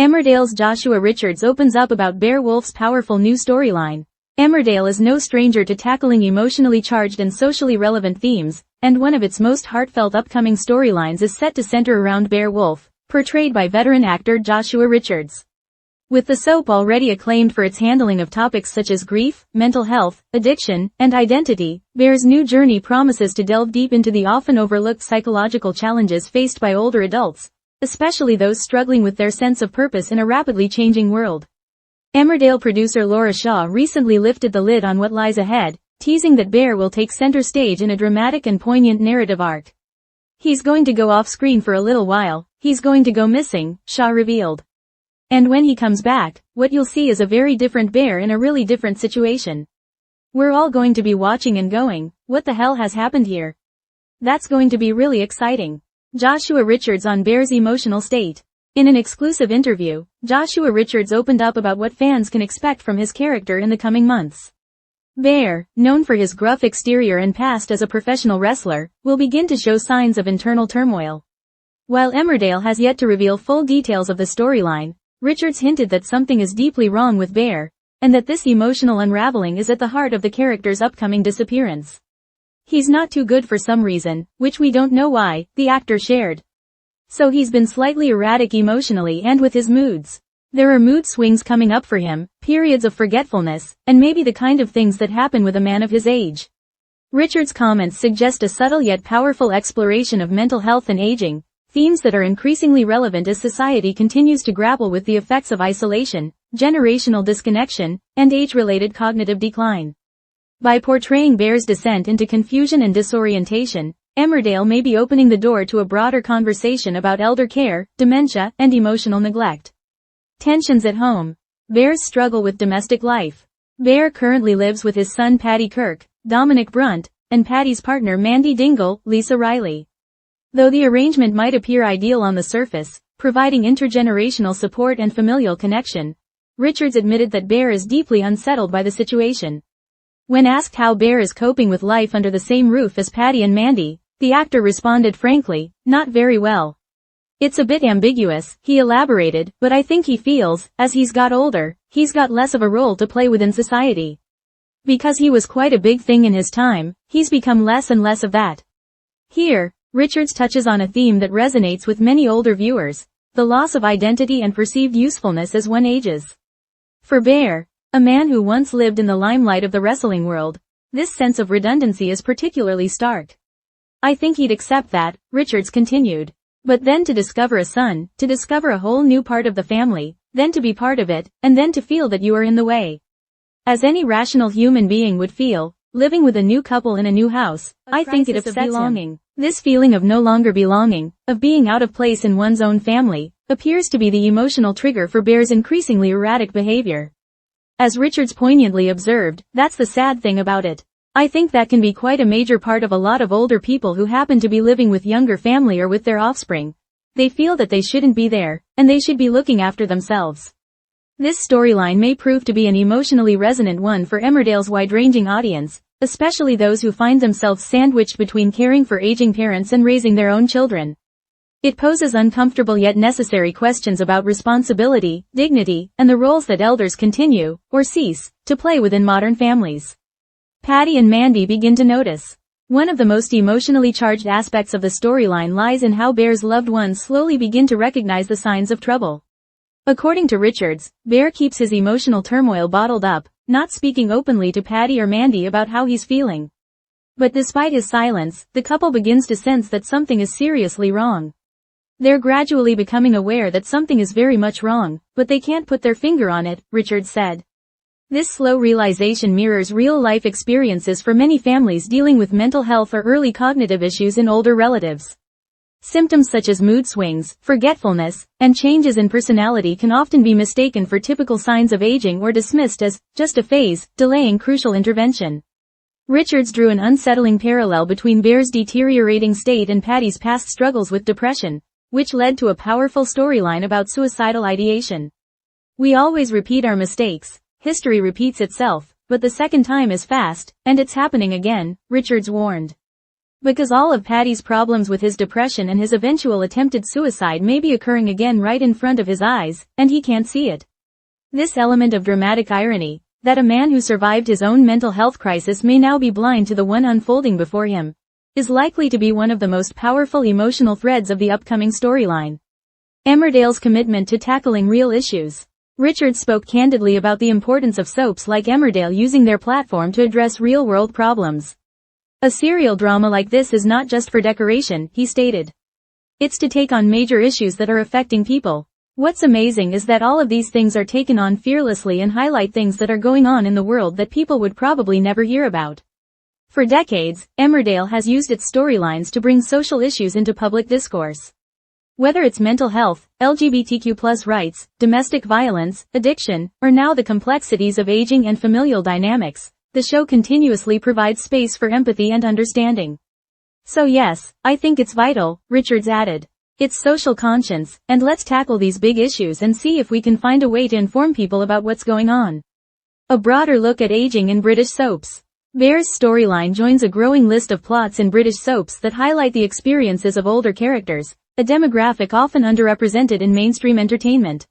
Emmerdale's Joshua Richards opens up about Bear Wolf's powerful new storyline. Emmerdale is no stranger to tackling emotionally charged and socially relevant themes, and one of its most heartfelt upcoming storylines is set to center around Bear Wolf, portrayed by veteran actor Joshua Richards. With the soap already acclaimed for its handling of topics such as grief, mental health, addiction, and identity, Bear's new journey promises to delve deep into the often overlooked psychological challenges faced by older adults, especially those struggling with their sense of purpose in a rapidly changing world. Emmerdale producer Laura Shaw recently lifted the lid on what lies ahead, teasing that Bear will take center stage in a dramatic and poignant narrative arc. He's going to go off-screen for a little while, he's going to go missing, Shaw revealed. And when he comes back, what you'll see is a very different Bear in a really different situation. We're all going to be watching and going, what the hell has happened here? That's going to be really exciting. Joshua Richards on Bear's emotional state. In an exclusive interview, Joshua Richards opened up about what fans can expect from his character in the coming months. Bear, known for his gruff exterior and past as a professional wrestler, will begin to show signs of internal turmoil. While Emmerdale has yet to reveal full details of the storyline, Richards hinted that something is deeply wrong with Bear, and that this emotional unraveling is at the heart of the character's upcoming disappearance. He's not too good for some reason, which we don't know why, the actor shared. So he's been slightly erratic emotionally and with his moods. There are mood swings coming up for him, periods of forgetfulness, and maybe the kind of things that happen with a man of his age. Richards' comments suggest a subtle yet powerful exploration of mental health and aging, themes that are increasingly relevant as society continues to grapple with the effects of isolation, generational disconnection, and age-related cognitive decline. By portraying Bear's descent into confusion and disorientation, Emmerdale may be opening the door to a broader conversation about elder care, dementia, and emotional neglect. Tensions at home. Bear's struggle with domestic life. Bear currently lives with his son Paddy Kirk, Dominic Brunt, and Paddy's partner Mandy Dingle, Lisa Riley. Though the arrangement might appear ideal on the surface, providing intergenerational support and familial connection, Richards admitted that Bear is deeply unsettled by the situation. When asked how Bear is coping with life under the same roof as Paddy and Mandy, the actor responded frankly, "Not very well. It's a bit ambiguous," he elaborated, "but I think he feels, as he's got older, he's got less of a role to play within society. Because he was quite a big thing in his time, he's become less and less of that." Here, Richards touches on a theme that resonates with many older viewers, the loss of identity and perceived usefulness as one ages. For Bear, a man who once lived in the limelight of the wrestling world, this sense of redundancy is particularly stark. "I think he'd accept that," Richards continued. "But then to discover a son, to discover a whole new part of the family, then to be part of it, and then to feel that you are in the way. As any rational human being would feel, living with a new couple in a new house, I think it upsets him. This feeling of no longer belonging, of being out of place in one's own family, appears to be the emotional trigger for Bear's increasingly erratic behavior. As Richards poignantly observed, that's the sad thing about it. I think that can be quite a major part of a lot of older people who happen to be living with younger family or with their offspring. They feel that they shouldn't be there, and they should be looking after themselves." This storyline may prove to be an emotionally resonant one for Emmerdale's wide-ranging audience, especially those who find themselves sandwiched between caring for aging parents and raising their own children. It poses uncomfortable yet necessary questions about responsibility, dignity, and the roles that elders continue, or cease, to play within modern families. Paddy and Mandy begin to notice. One of the most emotionally charged aspects of the storyline lies in how Bear's loved ones slowly begin to recognize the signs of trouble. According to Richards, Bear keeps his emotional turmoil bottled up, not speaking openly to Paddy or Mandy about how he's feeling. But despite his silence, the couple begins to sense that something is seriously wrong. They're gradually becoming aware that something is very much wrong, but they can't put their finger on it, Richards said. This slow realization mirrors real-life experiences for many families dealing with mental health or early cognitive issues in older relatives. Symptoms such as mood swings, forgetfulness, and changes in personality can often be mistaken for typical signs of aging or dismissed as just a phase, delaying crucial intervention. Richards drew an unsettling parallel between Bear's deteriorating state and Paddy's past struggles with depression, which led to a powerful storyline about suicidal ideation. "We always repeat our mistakes. History repeats itself, but the second time is fast, and it's happening again," Richards warned. Because all of Paddy's problems with his depression and his eventual attempted suicide may be occurring again right in front of his eyes, and he can't see it. This element of dramatic irony, that a man who survived his own mental health crisis may now be blind to the one unfolding before him, is likely to be one of the most powerful emotional threads of the upcoming storyline. Emmerdale's commitment to tackling real issues. Richards spoke candidly about the importance of soaps like Emmerdale using their platform to address real-world problems. A serial drama like this is not just for decoration, he stated. It's to take on major issues that are affecting people. What's amazing is that all of these things are taken on fearlessly and highlight things that are going on in the world that people would probably never hear about. For decades, Emmerdale has used its storylines to bring social issues into public discourse. Whether it's mental health, LGBTQ+ rights, domestic violence, addiction, or now the complexities of aging and familial dynamics, the show continuously provides space for empathy and understanding. So yes, I think it's vital, Richards added. It's social conscience, and let's tackle these big issues and see if we can find a way to inform people about what's going on. A broader look at aging in British soaps. Bear's storyline joins a growing list of plots in British soaps that highlight the experiences of older characters, a demographic often underrepresented in mainstream entertainment.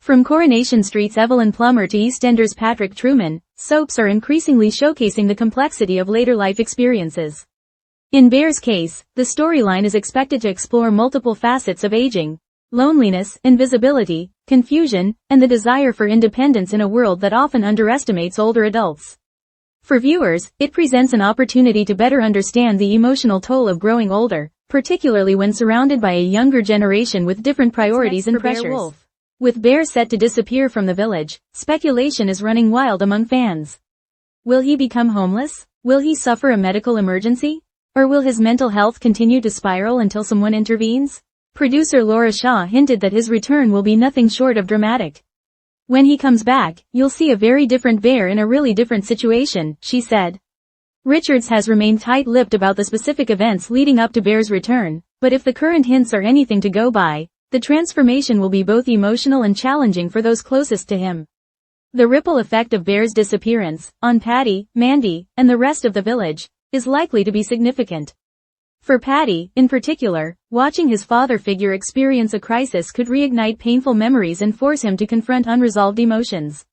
From Coronation Street's Evelyn Plummer to EastEnders' Patrick Truman, soaps are increasingly showcasing the complexity of later life experiences. In Bear's case, the storyline is expected to explore multiple facets of aging, loneliness, invisibility, confusion, and the desire for independence in a world that often underestimates older adults. For viewers, it presents an opportunity to better understand the emotional toll of growing older, particularly when surrounded by a younger generation with different priorities and pressures. With Bear set to disappear from the village, speculation is running wild among fans. Will he become homeless? Will he suffer a medical emergency? Or will his mental health continue to spiral until someone intervenes? Producer Laura Shaw hinted that his return will be nothing short of dramatic. When he comes back, you'll see a very different Bear in a really different situation, she said. Richards has remained tight-lipped about the specific events leading up to Bear's return, but if the current hints are anything to go by, the transformation will be both emotional and challenging for those closest to him. The ripple effect of Bear's disappearance, on Paddy, Mandy, and the rest of the village, is likely to be significant. For Paddy, in particular, watching his father figure experience a crisis could reignite painful memories and force him to confront unresolved emotions.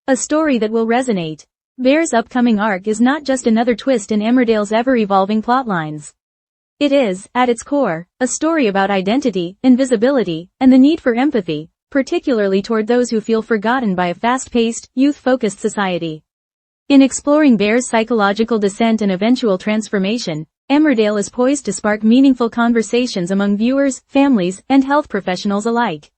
A story that will resonate. Bear's upcoming arc is not just another twist in Emmerdale's ever-evolving plotlines. It is, at its core, a story about identity, invisibility, and the need for empathy, particularly toward those who feel forgotten by a fast-paced, youth-focused society. In exploring Bear's psychological descent and eventual transformation, Emmerdale is poised to spark meaningful conversations among viewers, families, and health professionals alike.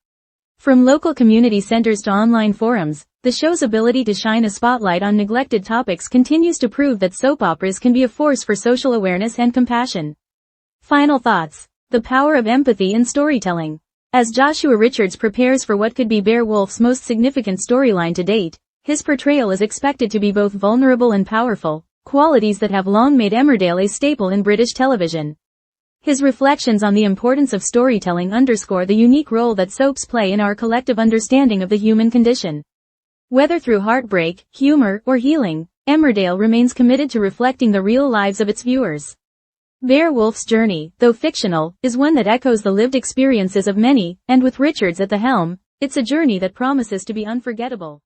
From local community centers to online forums, the show's ability to shine a spotlight on neglected topics continues to prove that soap operas can be a force for social awareness and compassion. Final thoughts. The power of empathy in storytelling. As Joshua Richards prepares for what could be Beowulf's most significant storyline to date, his portrayal is expected to be both vulnerable and powerful, qualities that have long made Emmerdale a staple in British television. His reflections on the importance of storytelling underscore the unique role that soaps play in our collective understanding of the human condition. Whether through heartbreak, humor, or healing, Emmerdale remains committed to reflecting the real lives of its viewers. Beowulf's journey, though fictional, is one that echoes the lived experiences of many, and with Richards at the helm, it's a journey that promises to be unforgettable.